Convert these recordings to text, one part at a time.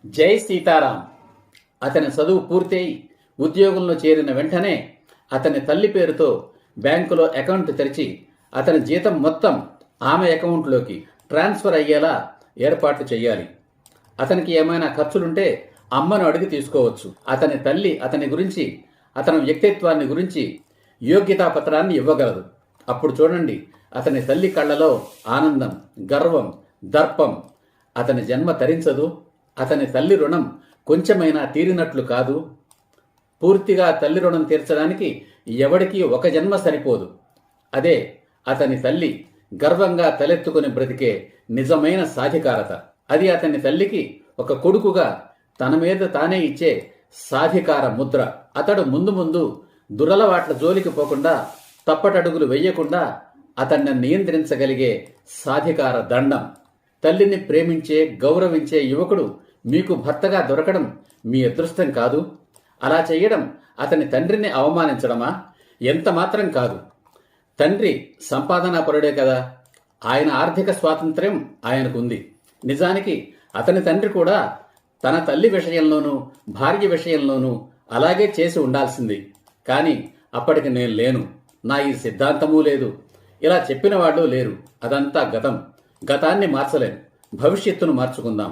జై సీతారాం. అతని చదువు పూర్తయి ఉద్యోగంలో చేరిన వెంటనే అతని తల్లి పేరుతో బ్యాంకులో అకౌంట్ తెరిచి అతని జీతం మొత్తం ఆమె అకౌంట్లోకి ట్రాన్స్ఫర్ అయ్యేలా ఏర్పాట్లు చేయాలి. అతనికి ఏమైనా ఖర్చులుంటే అమ్మను అడిగి తీసుకోవచ్చు. అతని తల్లి అతని గురించి, అతని వ్యక్తిత్వాన్ని గురించి యోగ్యతా పత్రాన్ని ఇవ్వగలదు. అప్పుడు చూడండి, అతని తల్లి కళ్ళలో ఆనందం, గర్వం, దర్పం. అతని జన్మ తరించదు. అతని తల్లి రుణం కొంచెమైనా తీరినట్లు కాదు. పూర్తిగా తల్లి రుణం తీర్చడానికి ఎవడికి ఒక జన్మ సరిపోదు. అదే అతని తల్లి గర్వంగా తలెత్తుకుని బ్రతికే నిజమైన సాధికారత. అది అతని తల్లికి ఒక కొడుకుగా తన మీద తానే ఇచ్చే సాధికార ముద్ర. అతడు ముందు ముందు దురలవాట్ల జోలికి పోకుండా, తప్పటడుగులు వెయ్యకుండా అతన్ని నియంత్రించగలిగే సాధికార దండం. తల్లిని ప్రేమించే, గౌరవించే యువకుడు మీకు భర్తగా దొరకడం మీ అదృష్టం కాదు. అలా చేయడం అతని తండ్రిని అవమానించడమా? ఎంత మాత్రం కాదు. తండ్రి సంపాదనాపరుడే కదా. ఆయన ఆర్థిక స్వాతంత్ర్యం ఆయనకుంది. నిజానికి అతని తండ్రి కూడా తన తల్లి విషయంలోనూ, భార్య విషయంలోనూ అలాగే చేసి ఉండాల్సింది. కానీ అప్పటికి నేను లేను, నా ఈ సిద్ధాంతమూ లేదు, ఇలా చెప్పిన వాళ్ళు లేరు. అదంతా గతం. గతాన్ని మార్చలేం, భవిష్యత్తును మార్చుకుందాం.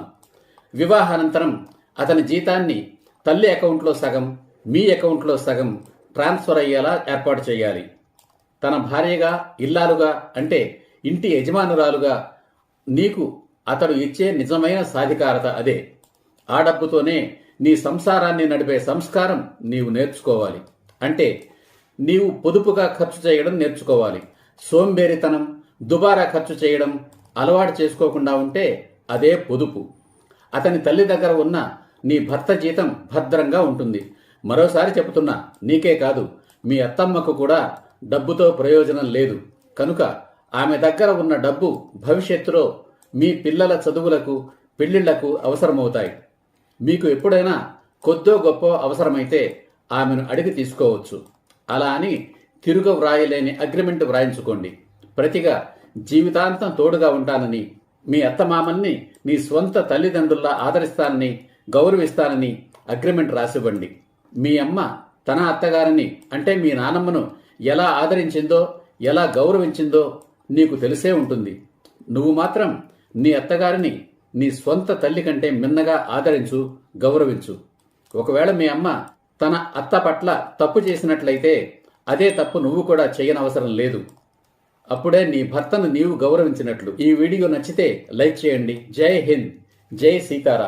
వివాహానంతరం అతని జీతాన్ని తల్లి అకౌంట్లో సగం, మీ అకౌంట్లో సగం ట్రాన్స్ఫర్ అయ్యేలా ఏర్పాటు చేయాలి. తన భార్యగా, ఇల్లాలుగా, అంటే ఇంటి యజమానురాలుగా నీకు అతడు ఇచ్చే నిజమైన సాధికారత అదే. ఆ డబ్బుతోనే నీ సంసారాన్ని నడిపే సంస్కారం నీవు నేర్చుకోవాలి. అంటే నీవు పొదుపుగా ఖర్చు చేయడం నేర్చుకోవాలి. సోంబేరితనం, దుబారా ఖర్చు చేయడం అలవాటు చేసుకోకుండా ఉంటే అదే పొదుపు. అతని తల్లి దగ్గర ఉన్న నీ భర్త జీతం భద్రంగా ఉంటుంది. మరోసారి చెబుతున్నా, నీకే కాదు మీ అత్తమ్మకు కూడా డబ్బుతో ప్రయోజనం లేదు. కనుక ఆమె దగ్గర ఉన్న డబ్బు భవిష్యత్తులో మీ పిల్లల చదువులకు, పెళ్లిళ్లకు అవసరమవుతాయి. మీకు ఎప్పుడైనా కొద్దో గొప్ప అవసరమైతే ఆమెను అడిగి తీసుకోవచ్చు. అలా అని తిరుగు వ్రాయలేని అగ్రిమెంట్ వ్రాయించుకోండి. ప్రతిగా జీవితాంతం తోడుగా ఉంటానని, మీ అత్తమామల్ని నీ స్వంత తల్లిదండ్రుల్లా ఆదరిస్తానని, గౌరవిస్తానని అగ్రిమెంట్ రాసివ్వండి. మీ అమ్మ తన అత్తగారిని, అంటే మీ నానమ్మను ఎలా ఆదరించిందో, ఎలా గౌరవించిందో నీకు తెలిసే ఉంటుంది. నువ్వు మాత్రం నీ అత్తగారిని నీ స్వంత తల్లి కంటే మిన్నగా ఆదరించు, గౌరవించు. ఒకవేళ మీ అమ్మ తన అత్త పట్ల తప్పు చేసినట్లయితే అదే తప్పు నువ్వు కూడా చేయనవసరం లేదు. అప్పుడే నీ భర్తను నీవు గౌరవించినట్లు. ఈ వీడియో నచ్చితే లైక్ చేయండి. జై హింద్, జై సీతారాం.